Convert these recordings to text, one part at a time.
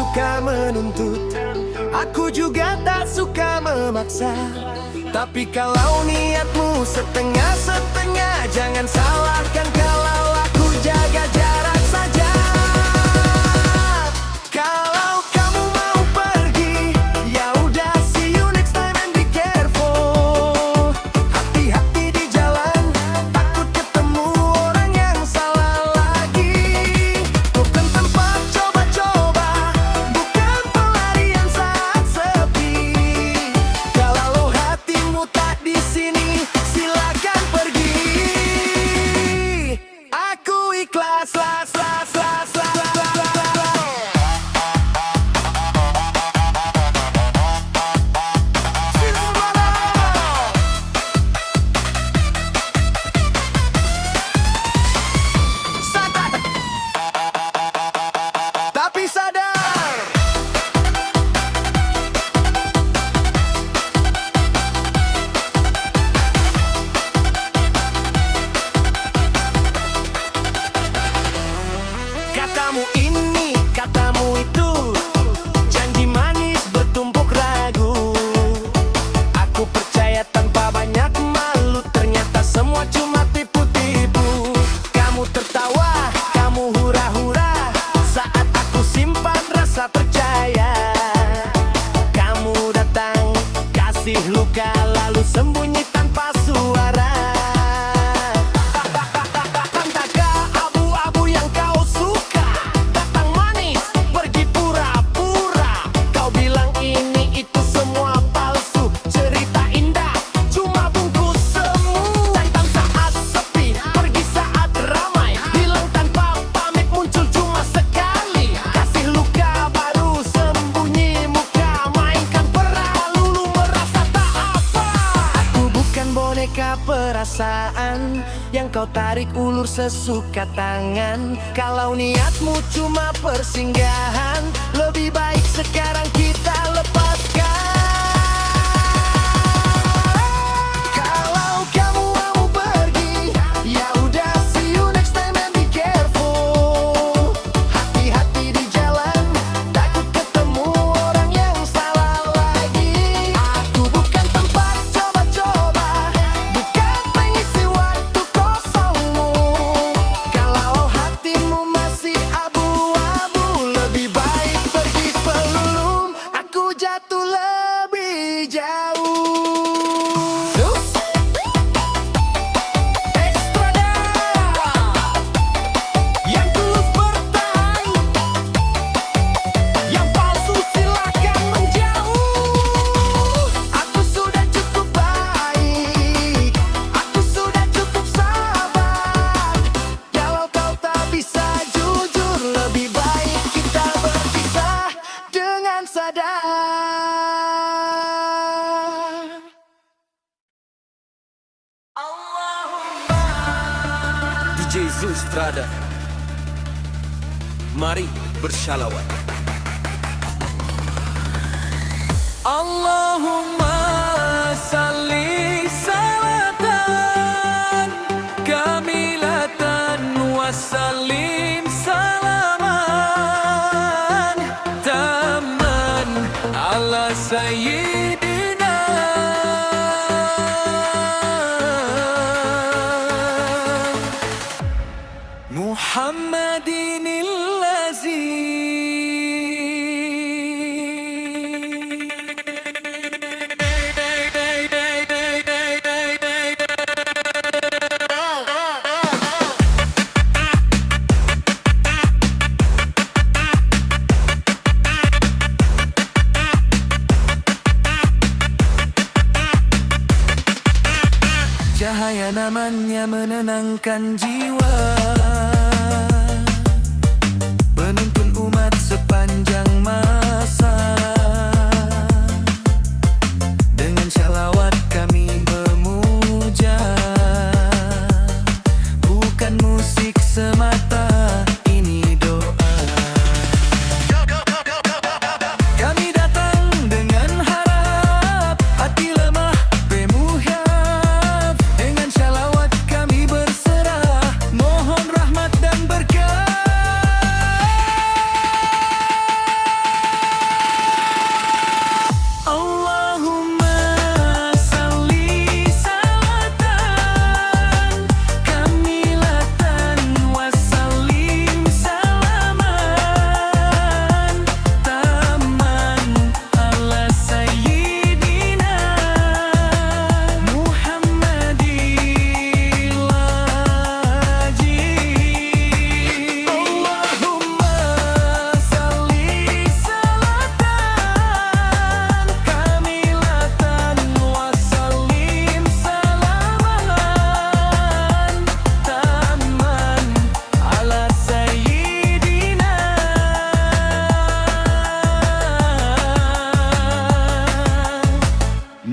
suka menuntut, aku juga tak suka memaksa. Tapi kalau niatmu setengah-setengah, jangan salahkan kalau aku jaga jarak saja. Kalau kamu mau pergi, ya udah, see you next time and be careful. Hati-hati di jalan, takut ketemu orang yang salah lagi. Bukan tempat coba-coba, bukan pelarian saat sepi. Kalau hatimu tak di sini, silakan pergi. Aku ikhlas, las, las, las, las, las, las, las. Tapi sadar, katamu ini, katamu itu, janji manis bertumpuk ragu. Aku percaya tanpa banyak malu, ternyata semua cuma tipu-tipu. Kamu tertawa, kamu hura-hura saat aku simpan rasa percaya. Kamu datang, kasih luka, lalu sembunyi tanpa suara. Pantakkah abu-abu yang kau suka? Datang manis, pergi pura-pura. Kau bilang ini itu semua palsu, cerita indah cuma bungkus semu. Datang saat sepi, pergi saat ramai, hilang tanpa pamit, muncul cuma sekali. Kasih luka baru sembunyi muka, mainkan peran lulu merasa tak apa. Aku bukan boneka perasaan yang kau tarik ulur sesuka tangan. Kalau niatmu cuma persinggahan, lebih baik sekarang kita lepaskan. Kalau kamu mau pergi, ya udah, see you next time and be careful. Hati-hati di jalan, takut ketemu orang yang salah lagi. Aku bukan tempat coba-coba, bukan pengisi waktu kosongmu. Kalau hatimu masih abu-abu, lebih baik pergi sebelum aku jatuh lebih jauh. Extra yang tulus bertahan, yang palsu silakan menjauh. Aku sudah cukup baik, aku sudah cukup sabar. Kalau kau tak bisa jujur, lebih baik kita berpisah dengan sadar. DJ Zulstrada, mari bersalawat. Allahumma salli salatan kamilatan wa sallim salaman taman ala sayyidina Muhammadinil lazi. Cahaya namanya menenangkan jiwa, menuntun umat sepanjang masa. Dengan shalawat kami memuja, bukan musik semata, ini doa. Kami datang dengan harap, hati lemah bemuhyaf. Dengan shalawat kami berserah, mohon rahmat dan berkah.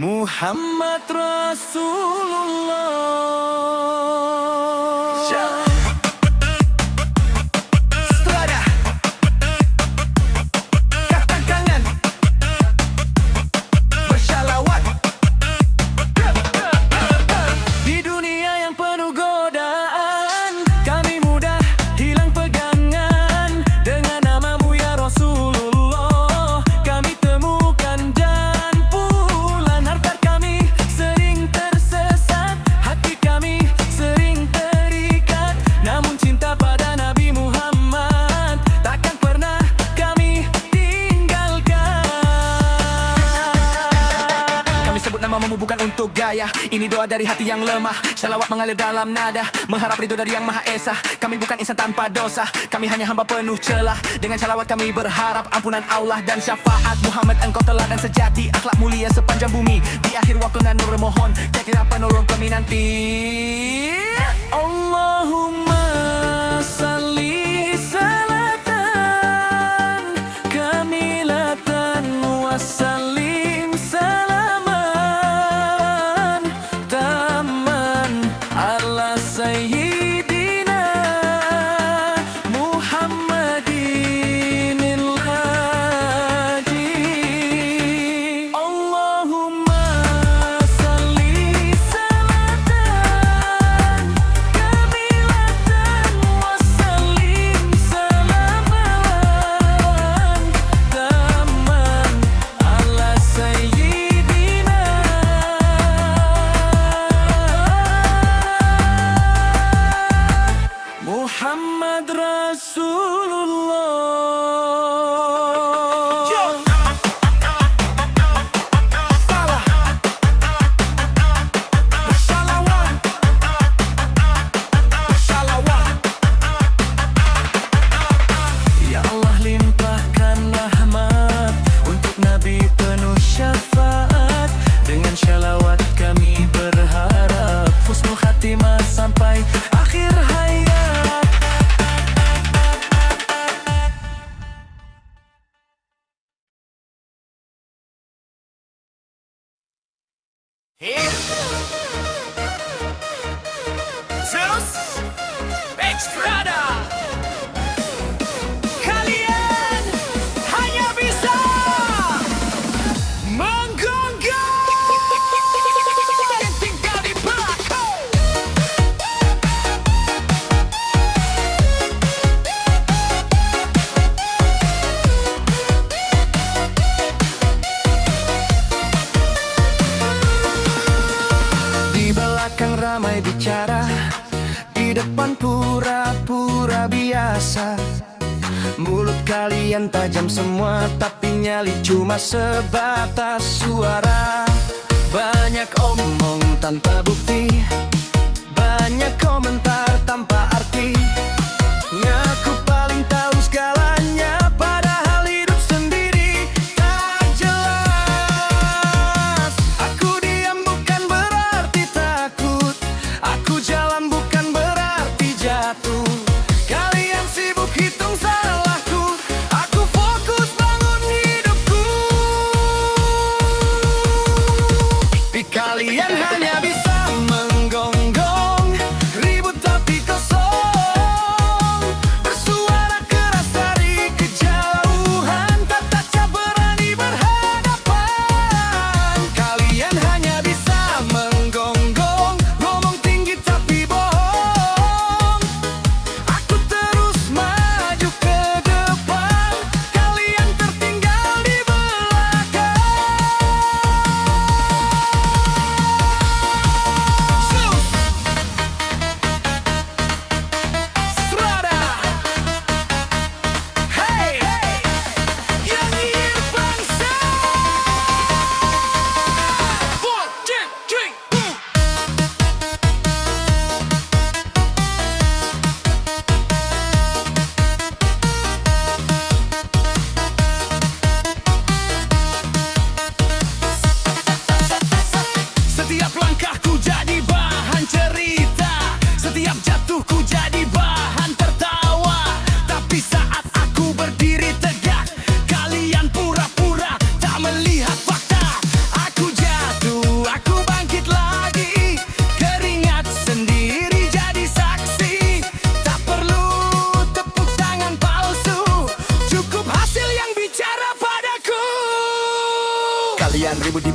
Muhammad Rasulullah. Strada, kata kangen, bersalawat. Di dunia yang penuh godaan, kami mudah hilang pegangan. Dengan namamu ya Rasulullah, kami temukan jalan pulang. Harta kami sering tersesat, hati kami sering terikat. Namun cinta pada Nabi Muhammad takkan pernah kami tinggalkan. Kami sebut namamu bukan untuk gaya, ini doa dari hati yang lemah. Salawat mengalir dalam nada, mengharap ridho dari Yang Maha Esa. Kami bukan insan tanpa dosa, kami hanya hamba penuh celah. Dengan salawat kami berharap ampunan Allah dan syafaat Muhammad. Engkau teladan sejati, akhlak mulia sepanjang bumi. Di akhir waktu nan nur mohon, kira penurun kami nanti. Allahumma salli salatan kamilatan wassalim salaman taman ala sayyidina Muhammadinil haji. Allahumma salli salatan kamilatan wassalim salaman taman ala sayyidina Muhammad Rasulullah. Salah, bersalawat, bersalawat. Ya Allah limpahkan rahmat untuk Nabi penuh syafaat. Dengan syalawat kami berharap husnul khatimah sampai akhir hayat. Zeus, Extrada. Kalian hanya bisa menggonggong tinggal di belakang. Di belakang ramai bicara, di depan pura-pura biasa. Mulut kalian tajam semua, tapi nyali cuma sebatas suara. Banyak omong tanpa bukti, banyak komentar tanpa arti. Ngaku paling tahu segalanya, padahal hidup sendiri tak jelas. Aku diam bukan berarti takut, aku jalan bukan berarti jatuh. Kalian sibuk hitung salahku, aku fokus bangun hidupku. Tapi kalian hanya bisa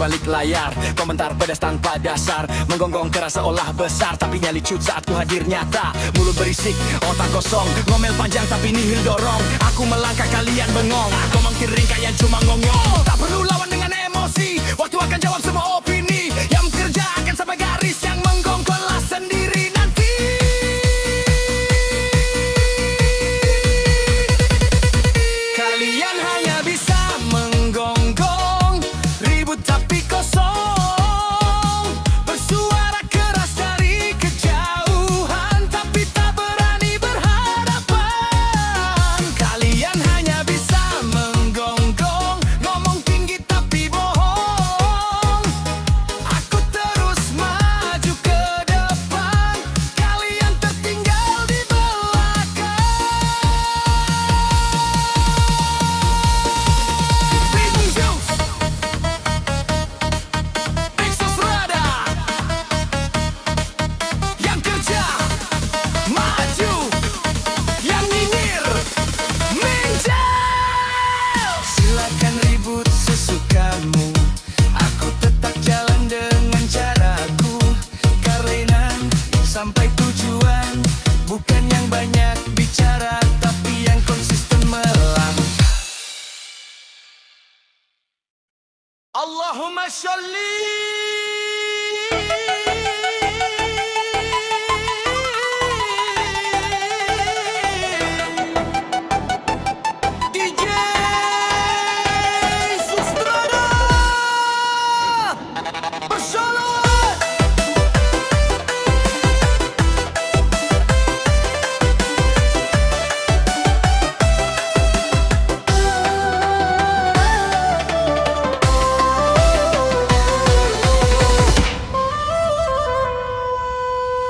balik layar. Komentar pedas tanpa dasar, menggonggong keras seolah besar, tapi nyali cut saat ku hadir nyata. Mulut berisik, otak kosong, ngomel panjang tapi nihil dorong. Aku melangkah kalian bengong, ngomong kiring kalian cuma ngongong. Tak perlu lawan dengan emosi, waktu akan jawab semua opini. Yang bekerja akan sampai garis, yang menggonggong kelas sendiri nanti. Kalian hanya bisa menggonggong, ribut tapi kosong, bersuara keras dari kejauhan, tapi tak berani berhadapan. Kalian hanya bisa menggonggong, ngomong tinggi tapi bohong. Aku terus maju ke depan, kalian tertinggal di belakang. Big Zeus, Exos Radar, yang kerja maju, yang nyinyir menjauh. Silakan ribut sesukamu, aku tetap jalan dengan caraku. Karena sampai tujuan, bukan yang banyak bicara, tapi yang konsisten melangkah. Allahumma sholli. DJ Sustrada bersolawat.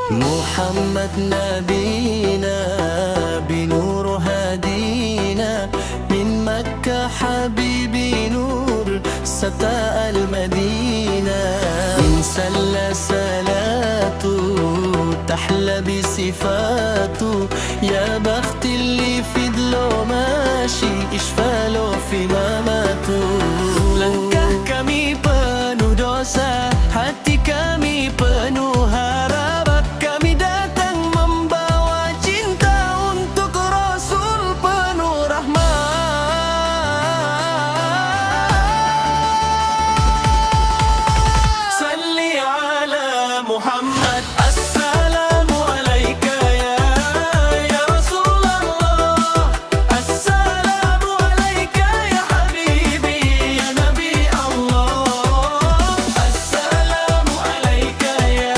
Muhammad nabina binur hadina min Makkah habibi nur sata al-Madina in salla salatu tahla bi sifatu ya bakhti li fidlo mashi ishfalo fi mamatu. Langkah kami penuh dosa, hati kami penuh harap. Kami datang membawa cinta untuk Rasul penuh rahmat. Salli ala Muhammad. Assalamu alaika ya Rasulullah. Assalamu alaika ya habibi ya Nabi Allah. Assalamu alaika ya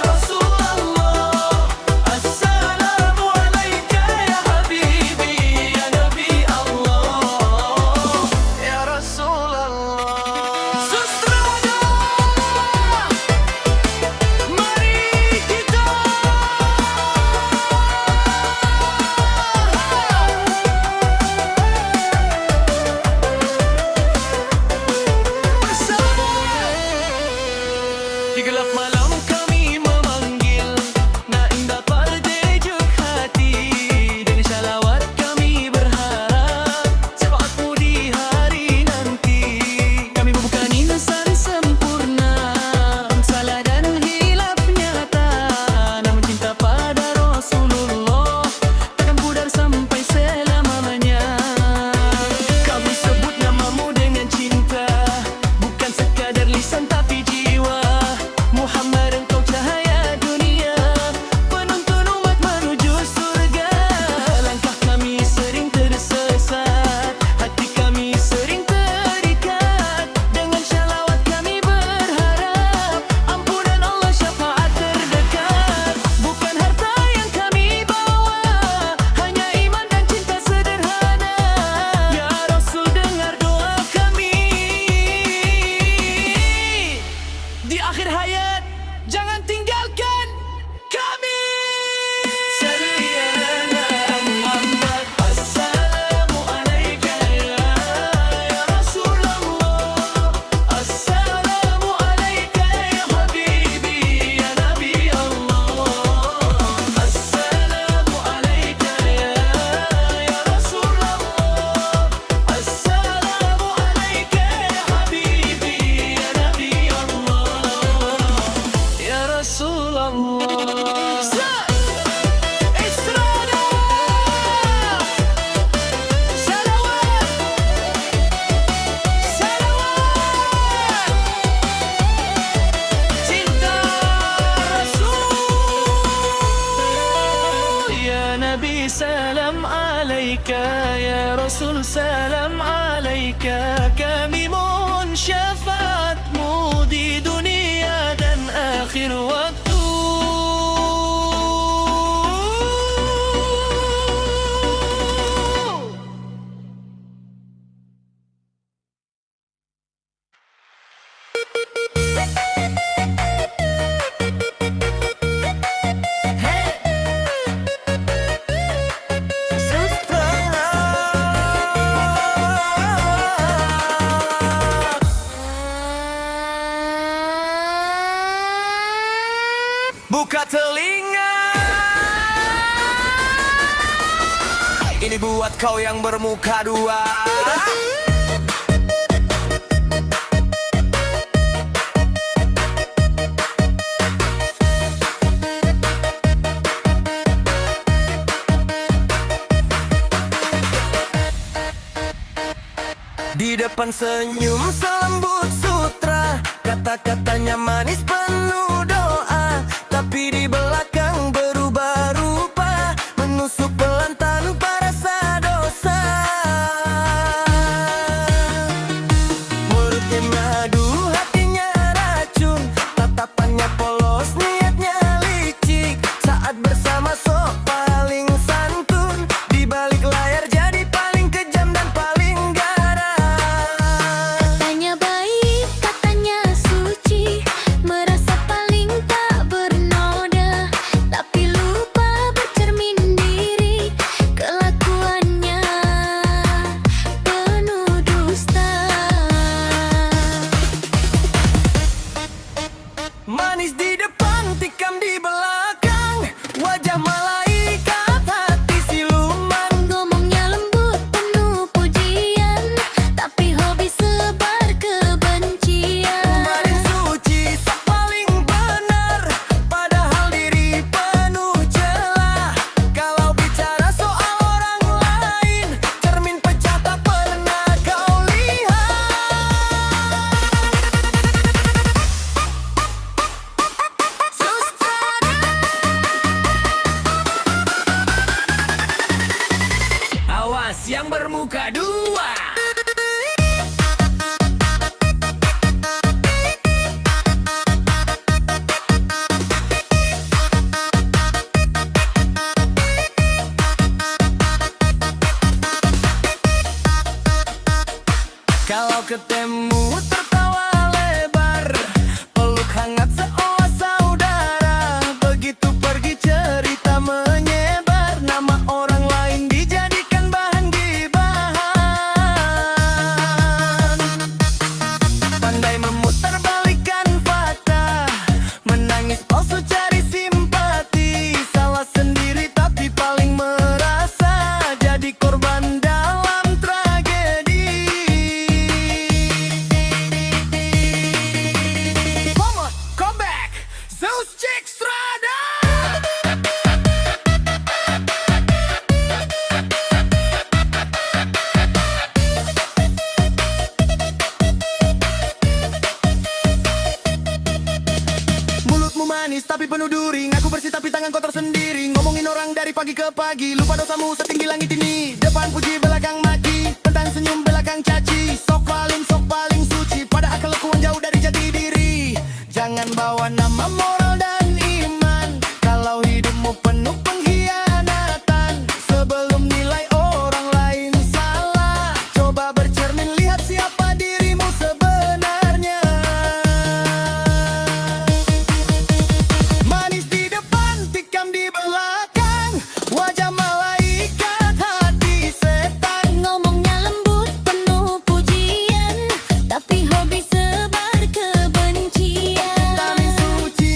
Rasulullah. Assalamu alaika ya habibi ya Nabi Allah. Ya Rasulullah. Sustrada, mari kita bersama. Di gelap malam kami memanggil, nak indah perdejuk hati. Dengan syalawat kami berharap syafaatmu di hari nanti. Kami bukan insan sempurna, salah dan hilaf nyata. Namun cinta pada Rasulullah takkan pudar sampai selama-lamanya. Kami sebut namamu dengan cinta, bukan sekadar lisan tapi jiwa. Muhammad engkau cahaya dunia, penuntun umat menuju surga. Langkah kami sering tersesat, hati kami sering terikat. Dengan syalawat kami berharap ampunan Allah, syafaat terdekat. Bukan harta yang kami bawa, hanya iman dan cinta sederhana. Ya Rasul, dengar doa kami. Di akhir hayat, jangan tinggalkan kami. Salli ala Muhammad. Assalamu alaika ya Rasulullah. Assalamu alaika ya habibi ya Nabi Allah. Assalamu alaika ya Rasulullah. Assalamu alaika ya habibi alaika, kami mohon syafaatmu di dunia dan akhir waktu. Buka telinga, ini buat kau yang bermuka dua. Di depan senyum selembut sutra, kata-katanya manis penuh doa, tapi di belakang berubah rupa, menusuk pelan tanpa rasa dosa. Mulutnya madu, hatinya racun, tatapannya polos, niatnya licik. Saat bersama sok paling santun, di balik layar jadi paling kejam dan paling garang. Katanya baik, katanya suci, merasa paling tak bernoda, tapi lupa bercermin diri, kelakuannya penuh dusta. Manis di depan, tikam di belakang, wajah malaikat, hati siluman. Ngomongnya lembut penuh pujian, tapi hobi sebar kebencian. Manis suci, sok paling benar, padahal diri penuh celah. Kalau bicara soal orang lain, cermin pecah tak pernah kau lihat. Awas yang bermuka dua. Kalau ketemu tertawa lebar, peluk hangat seolah saudara. Begitu pergi cerita menyebar, nama orang lain dijadikan bahan gibahan. Pandai memutarbalikkan fakta, menangis palsu cari simpati. Salah sendiri tapi paling merasa, jadi korban dalam tragedi. Momot, come back, Zeus Cikstrada. Mulutmu manis tapi penuh duri, ngaku bersih tapi tangan kotor sendiri. Ngomongin orang dari pagi ke pagi, lupa dosamu setinggi langit ini. Depan puji belakang maki, tentang senyum belakang caci. Sok paling suci, padahal kelakuan jauh dari jati diri. Jangan bawa nama moral dan iman, kalau hidupmu penuh pengkhianatan. Sebelum nilai orang lain salah, coba bercermin lihat siapa dirimu sebenarnya. Manis di depan, tikam di belakang, wajah malaikat, hati setan. Ngomongnya lembut penuh pujian, tapi hobi sebar kebencian. Tali suci,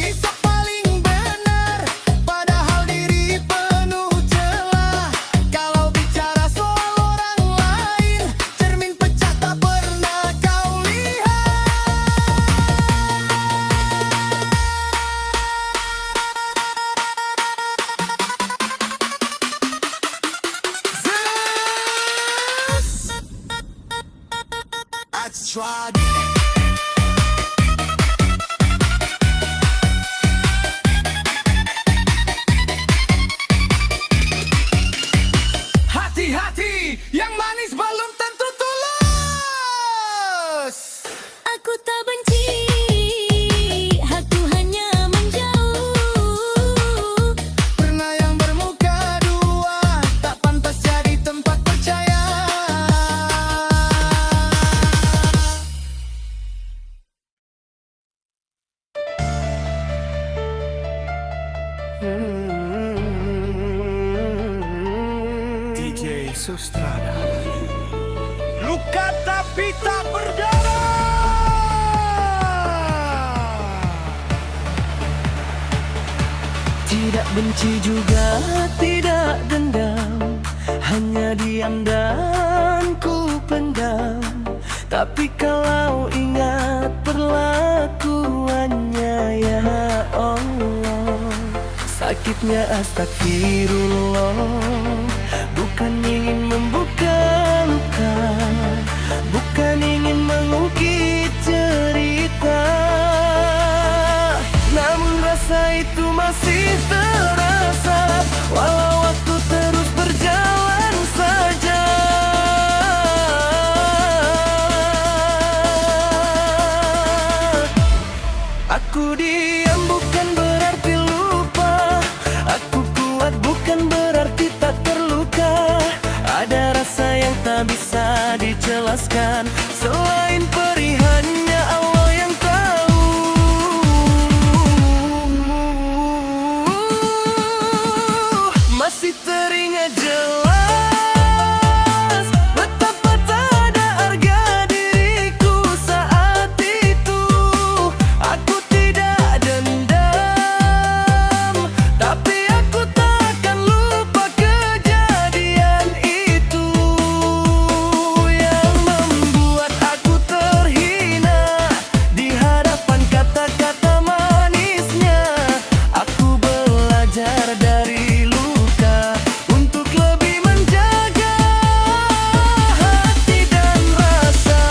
DJ Sustrada. Luka tapi tak berdarah. Tidak benci juga tidak dendam, hanya diam dan ku pendam. Tapi kalau ingat perlakuannya ya Allah, sakitnya astagfirullah. Bukan ingin membuka luka, bukan ingin mengungkit cerita, namun rasa itu masih terasa, walau waktu terus berjalan saja. Aku diam bukan berarti lupa, aku kuat bukan berarti tak terluka. Ada rasa yang tak bisa dijelaskan, selain perihannya Allah yang tahu. Masih teringat jelas betapa tak ada harga diriku saat itu. Aku tidak dendam, tapi aku takkan lupa kejadian itu yang membuat aku terhina di hadapan kata-kata manisnya. Aku belajar dari luka untuk lebih menjaga hati dan rasa.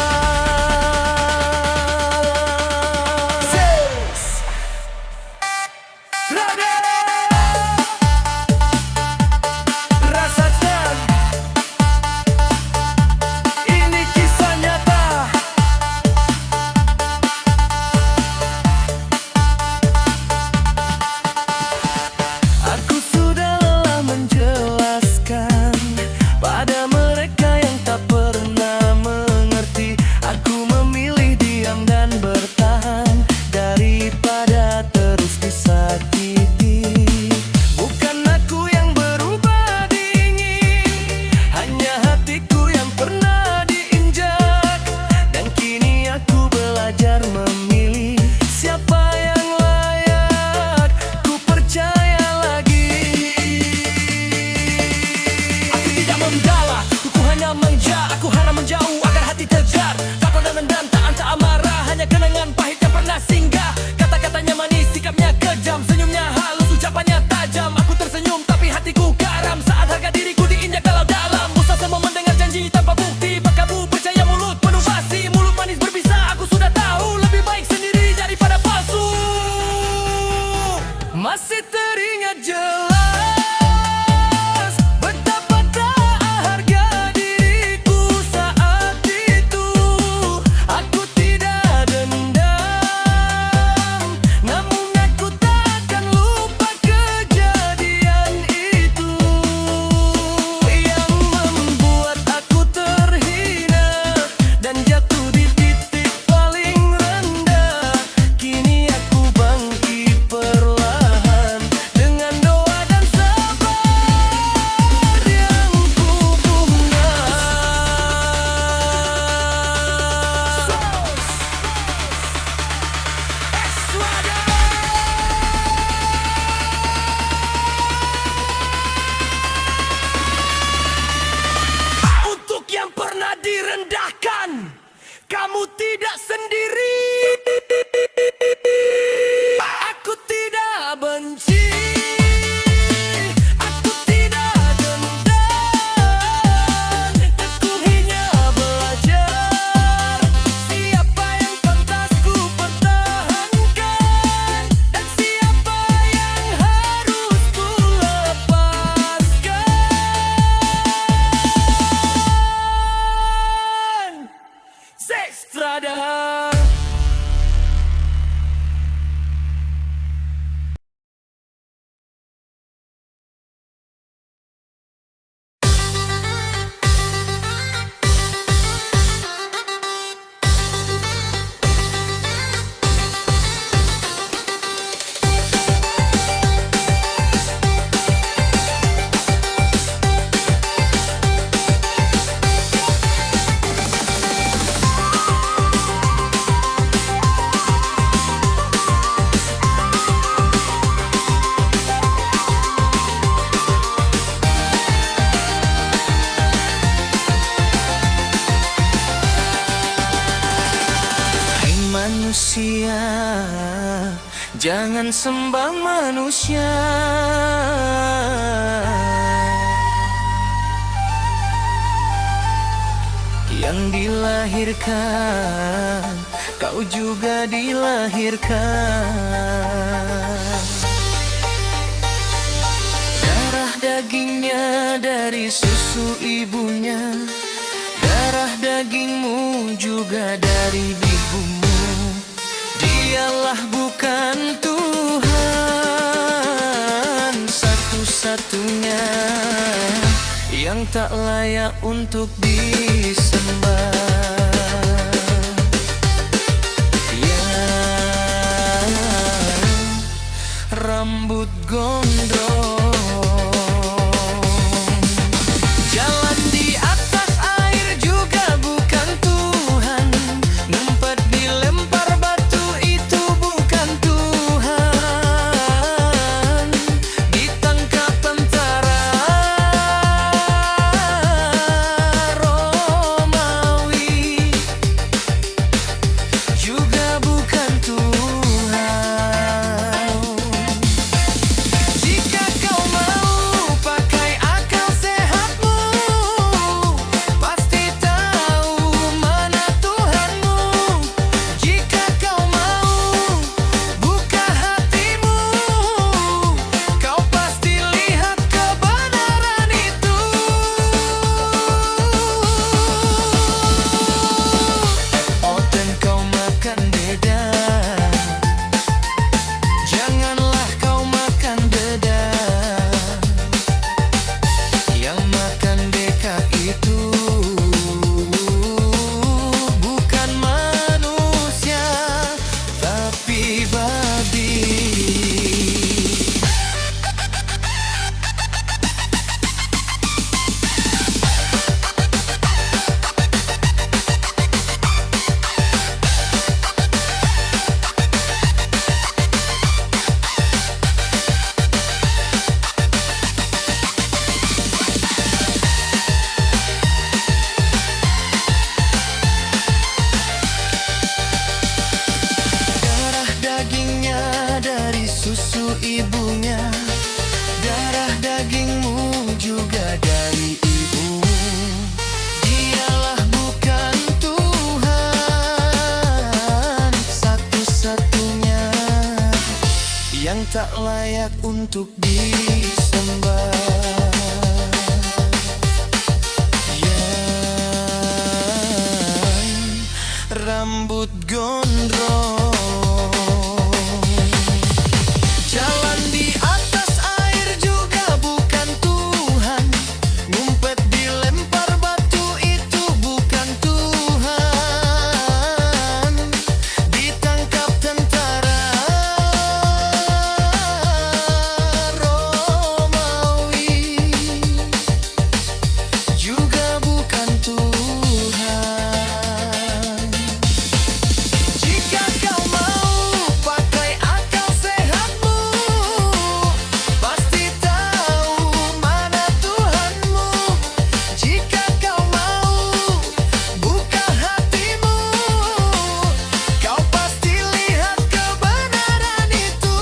Rasakan, ini kisah nyata. Aku sudah lelah menjelaskan pada mereka yang tak pernah mengerti. Aku memilih diam dan bertahan daripada terus disakiti. Bukan aku yang berubah dingin, hanya hatiku yang pernah diinjak. Dan kini aku belajar memilih siapa yang layak ku percaya lagi. Aku tidak memendala, aku hanya manja. Aku harap menjauh agar hati tegar. Tak kondangan dan tak anta amarah, hanya kenangan pahit yang pernah singgah. Kata-katanya manis, sikapnya kejam, senyumnya halus, ucapannya tajam. Aku tersenyum tapi hatiku garam saat harga diriku diinjak dalam-dalam. Bosan semua mendengar janji tanpa bukti, berkabut percaya mulut penuh basi. Mulut manis berbisa, aku sudah tahu lebih baik sendiri daripada palsu. Masih teringat jelas betapa tak harga diriku saat itu. Aku tidak dendam, namun aku takkan lupa kejadian itu yang membuat aku terhina dan jatuh di titik paling rendah. Kini aku bangkit perlahan Jangan sembah manusia. Yang dilahirkan, kau juga dilahirkan. Darah dagingnya dari susu ibunya, darah dagingmu juga dari ibumu. Dialah bukan Tuhan satu-satunya yang tak layak untuk disembah. Yang rambut gondrong, jalan di atas air juga bukan Tuhan. Ngumpet dilempar batu itu bukan Tuhan. Ditangkap tentara Romawi juga bukan Tuhan. Jika kau mau pakai akal sehatmu, pasti tahu mana Tuhanmu. Jika kau mau buka hatimu, kau pasti lihat kebenaran itu. Oh, dan kau makan beda. Janganlah kau makan beda. Yang makan beka itu bukan manusia, tapi babi. Darah dagingnya dari susu ibunya, darah dagingmu juga dari ibumu. Dialah bukan Tuhan satu-satunya yang tak layak untuk disembah. Yang rambut gondrong, jalan di atas air juga bukan Tuhan. Ngumpet dilempar batu itu bukan Tuhan. Ditangkap tentara Romawi juga bukan Tuhan. Jika kau mau pakai akal sehatmu, pasti tahu mana Tuhanmu. Jika kau mau buka hatimu, kau pasti lihat kebenaran itu.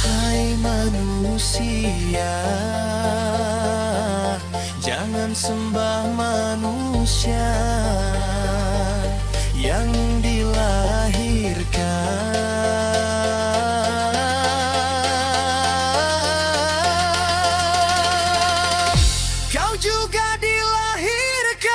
Hai manusia, jangan sembah manusia yang dilahirkan. Kau juga dilahirkan.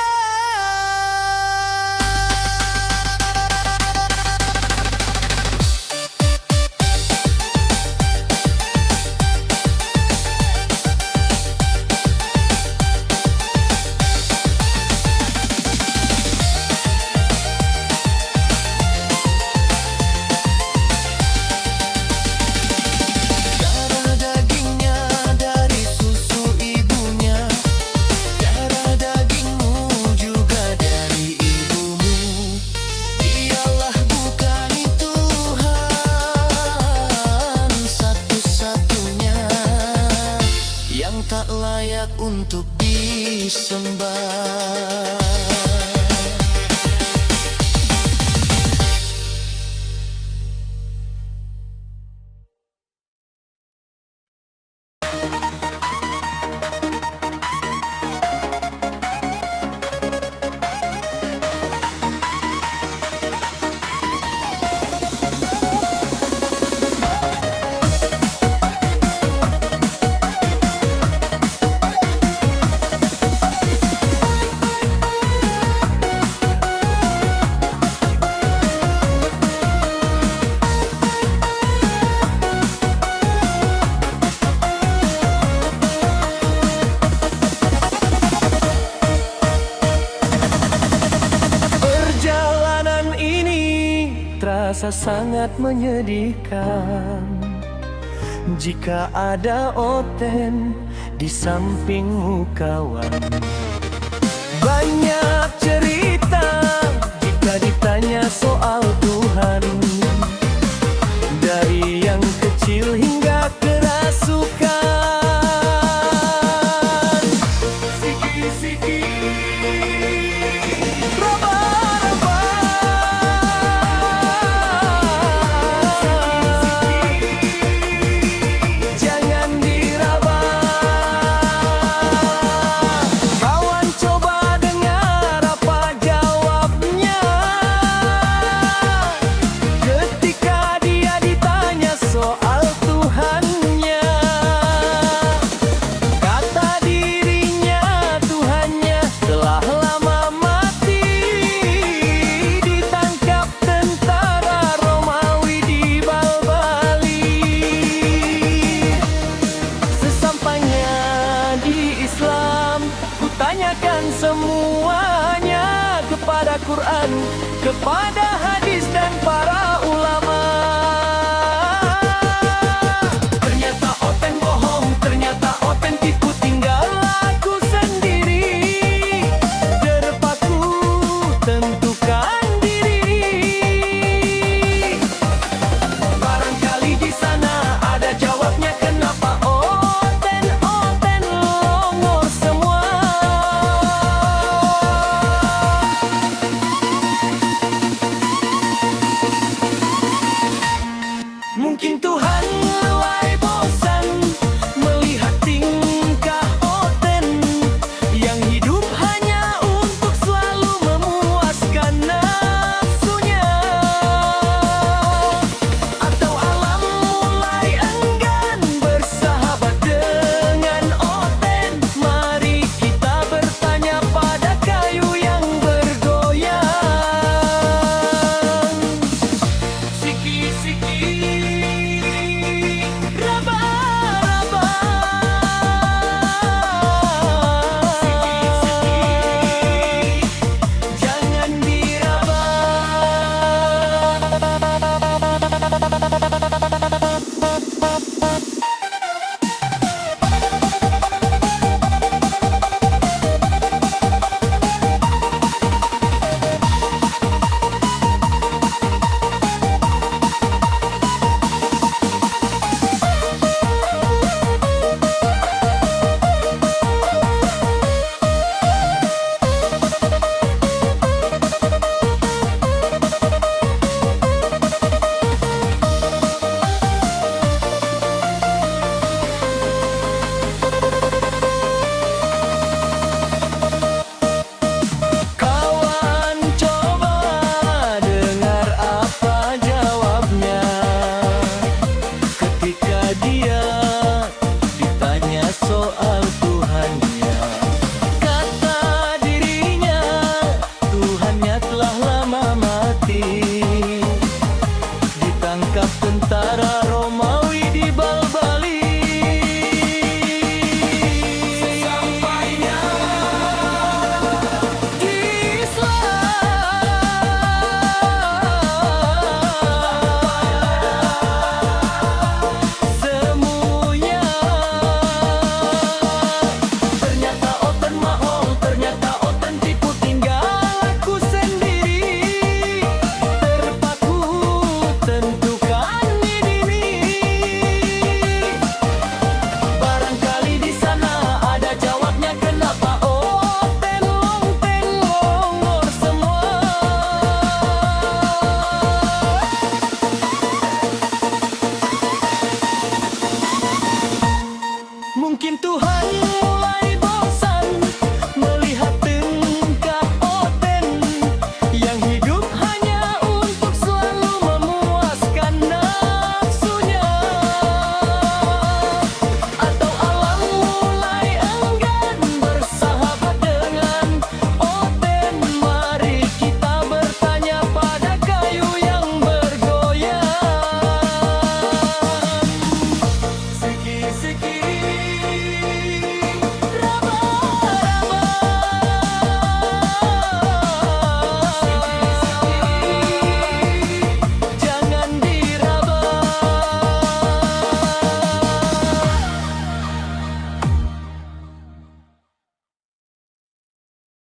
Darah dagingnya dari susu ibunya, darah dagingmu juga dari ibumu. Dialah bukan Tuhan satu-satunya yang tak layak untuk disembah. terasa sangat menyedihkan jika ada Oten di sampingmu kawan. Banyak cerita jika ditanya soal Tuhan, dari yang kecil hingga kerasukan. Siki-siki, raba-raba, jangan diraba. Kawan coba dengar apa jawabnya ketika dia ditanya soal Tuhannya. Kata dirinya Tuhannya telah lama mati, ditangkap tentara Romawi di Balbali. Sesampainya di Islam, kutanyakan semuanya kepada Quran, kepada hadis dan para ulama.